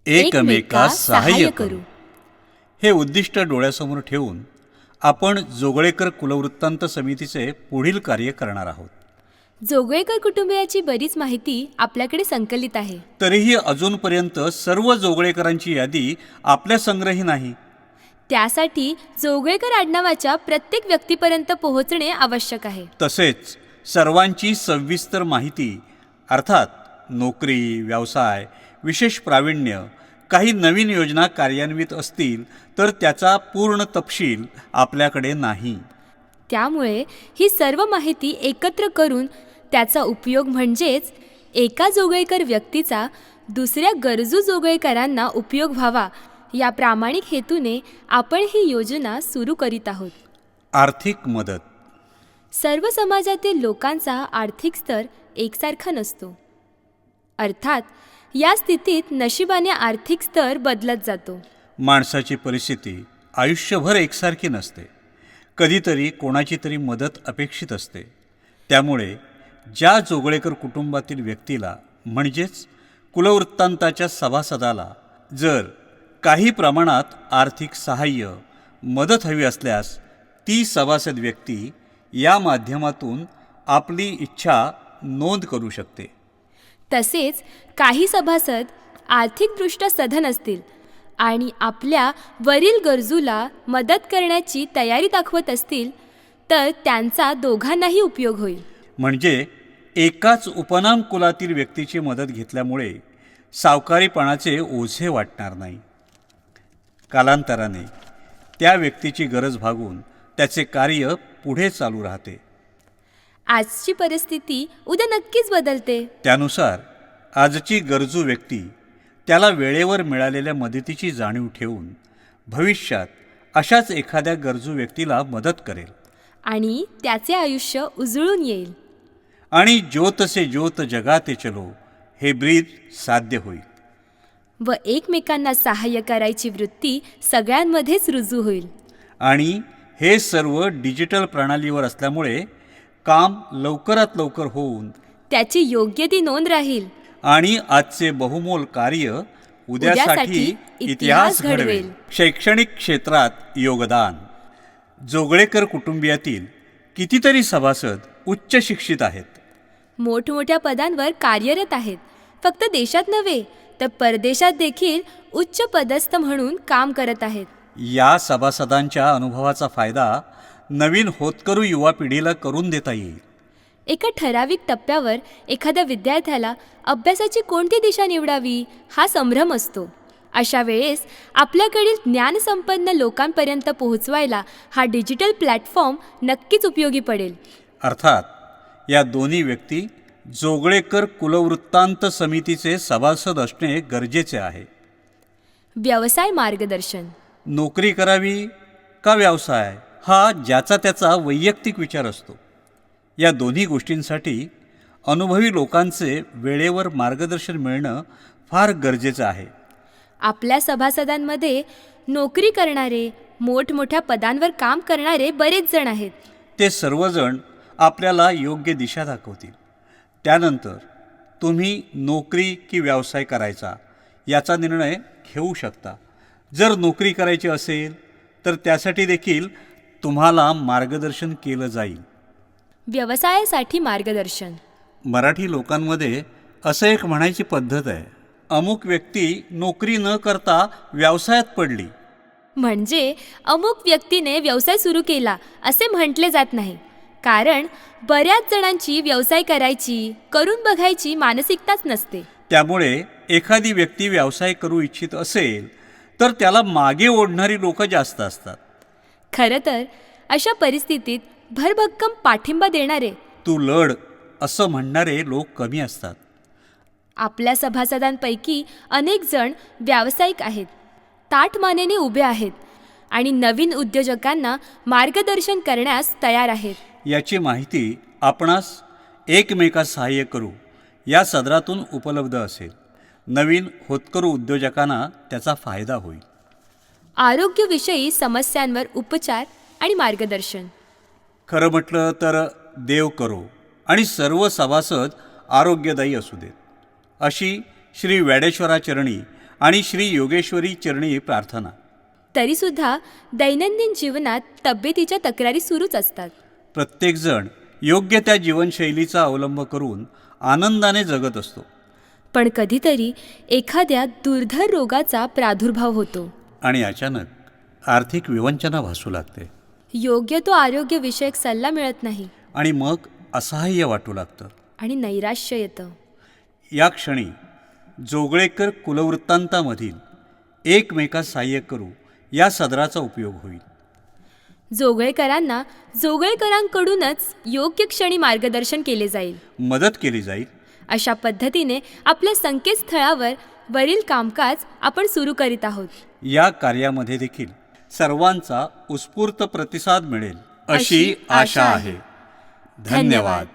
एकमेकास सहाय्य करू. हे उद्दिष्ट डोळ्यासमोर ठेवून आपण जोगळेकर कुलवृत्तांत समितीचे पुढील कार्य करणार आहोत. जोगळेकर कुटुंबियाची बरीच माहिती आपल्याकडे संकलित आहे. तरीही अजूनपर्यंत सर्व जोगळेकरांची यादी आपल्या संग्रही नाही. त्यासाठी जोगळेकर आडनावाच्या प्रत्येक व्यक्तीपर्यंत पोहोचणे आवश्यक आहे. तसेच सर्वांची सविस्तर माहिती, अर्थात नोकरी, व्यवसाय, विशेष प्रावीण्य, काही नवीन योजना कार्यान्वित असतील तर त्याचा पूर्ण तपशील आपल्याकडे नाही. त्यामुळे ही सर्व माहिती एकत्र करून त्याचा उपयोग म्हणजेच एका जोगळेकर व्यक्तीचा दुसऱ्या गरजू जोगळेकरांना उपयोग व्हावा या प्रामाणिक हेतूने आपण ही योजना सुरू करीत आहोत. आर्थिक मदत. सर्व समाजातील लोकांचा आर्थिक स्तर एकसारखा नसतो. अर्थात या स्थितीत नशिबाने आर्थिक स्तर बदलत जातो. माणसाची परिस्थिती आयुष्यभर एकसारखी नसते. कधीतरी कोणाची तरी मदत अपेक्षित असते. त्यामुळे ज्या जोगळेकर कुटुंबातील व्यक्तीला म्हणजेच कुलवृत्तांताच्या सभासदाला जर काही प्रमाणात आर्थिक सहाय्य, मदत हवी असल्यास ती सभासद व्यक्ती या माध्यमातून आपली इच्छा नोंद करू शकते. तसेच काही सभासद आर्थिकदृष्ट्या सधन असतील आणि आपल्या वरील गरजूला मदत करण्याची तयारी दाखवत असतील तर त्यांचा दोघांनाही उपयोग होईल. म्हणजे एकाच उपनाम कुलातील व्यक्तीची मदत घेतल्यामुळे सावकारीपणाचे ओझे वाटणार नाही. कालांतराने त्या व्यक्तीची गरज भागून त्याचे कार्य पुढे चालू राहते. आजची परिस्थिती उद्या नक्कीच बदलते. त्यानुसार आजची गरजू व्यक्ती त्याला वेळेवर मिळालेल्या मदतीची जाणीव ठेवून भविष्यात अशाच एखाद्या गरजू व्यक्तीला मदत करेल आणि त्याचे आयुष्य उजळून येईल. आणि ज्योत से ज्योत जगाते चलो हे ब्रीद साध्य होईल. व एकमेकांना सहाय्य करायची वृत्ती सगळ्यांमध्येच रुजू होईल. आणि हे सर्व डिजिटल प्रणालीवर असल्यामुळे काम लवकरात लवकर होऊन त्याची योग्य ती नोंद राहील आणि आजचे बहुमोल कार्य उद्यासाठी इतिहास घडवेल. शैक्षणिक क्षेत्रात योगदान. जोगळेकर कुटुंबियातील कितीतरी सभासद उच्च शिक्षित आहेत. मोठमोठ्या पदांवर कार्यरत आहेत. फक्त देशात नव्हे तर परदेशात देखील उच्च पदस्थ म्हणून काम करत आहेत. या सभासदांच्या अनुभवाचा फायदा नवीन होतकरू युवा पिढीला करून देता येईल. एका ठराविक टप्प्यावर एखाद्या विद्यार्थ्याला अभ्यासाची कोणती दिशा निवडावी हा संभ्रम असतो. अशा वेळेस आपल्याकडील ज्ञानसंपन्न लोकांपर्यंत पोहोचवायला हा डिजिटल प्लॅटफॉर्म नक्कीच उपयोगी पडेल. अर्थात या दोन्ही व्यक्ती जोगळेकर कुलवृत्तांत समितीचे सभासद असणे गरजेचे आहे. व्यवसाय मार्गदर्शन. नोकरी करावी का व्यवसाय हा ज्याचा त्याचा वैयक्तिक विचार असतो. या दोन्ही गोष्टींसाठी अनुभवी लोकांचे वेळेवर मार्गदर्शन मिळणं फार गरजेचं आहे. आपल्या सभासदांमध्ये नोकरी करणारे, मोठमोठ्या पदांवर काम करणारे बरेच जण आहेत. ते सर्वजण आपल्याला योग्य दिशा दाखवतील. त्यानंतर तुम्ही नोकरी की व्यवसाय करायचा याचा निर्णय घेऊ शकता. जर नोकरी करायची असेल तर त्यासाठी देखील तुम्हाला मार्गदर्शन केलं जाईल. व्यवसायासाठी मार्गदर्शन. मराठी लोकांमध्ये असं एक म्हणायची पद्धत आहे, अमुक व्यक्ती नोकरी न करता व्यवसायात पडली. म्हणजे अमुक व्यक्तीने व्यवसाय सुरू केला असे म्हटले जात नाही. कारण बऱ्याच जणांची व्यवसाय करायची, करून बघायची मानसिकताच नसते. त्यामुळे एखादी व्यक्ती व्यवसाय करू इच्छित असेल तर त्याला मागे ओढणारी लोक जास्त असतात. खरं तर अशा परिस्थितीत भरभक्कम पाठिंबा देणारे, तू लढ असं म्हणणारे लोक कमी असतात. आपल्या सभासदांपैकी अनेक जण व्यावसायिक आहेत, ताठमानेने उभे आहेत आणि नवीन उद्योजकांना मार्गदर्शन करण्यास तयार आहेत. याची माहिती आपणास एकमेकास सहाय्य करू या सदरातून उपलब्ध असेल. नवीन होतकरू उद्योजकांना त्याचा फायदा होईल. आरोग्यविषयी समस्यांवर उपचार आणि मार्गदर्शन. खरं म्हटलं तर देव करो आणि सर्व सभासद आरोग्यदायी असू देत अशी श्री वेडेश्वराचरणी आणि श्री योगेश्वरी चरणी प्रार्थना. तरीसुद्धा दैनंदिन जीवनात तब्येतीच्या तक्रारी सुरूच असतात. प्रत्येकजण योग्य त्या जीवनशैलीचा अवलंब करून आनंदाने जगत असतो. पण कधीतरी एखाद्या दुर्धर रोगाचा प्रादुर्भाव होतो आणि अचानक आर्थिक विवंचना भासू लागते. योग्य तो आरोग्यविषयक सल्ला मिळत नाही आणि मग असहाय्य वाटू लागतं. आणि नैराश्य येतं. या क्षणी जोगळेकर कुलवृत्तांतामधील एकमेकास सहाय्य करू या सदराचा उपयोग होईल. जोगळेकरांना जोगळेकरांकडूनच योग्य क्षणी मार्गदर्शन केले जाईल. मदत केली जाईल. अशा पद्धतीने आपल्या संकेतस्थळावर वरील कामकाज आपण सुरू करीत आहोत. या कार्यामध्ये देखील सर्वांचा उत्स्फूर्त प्रतिसाद मिळेल अशी आशा आहे. धन्यवाद.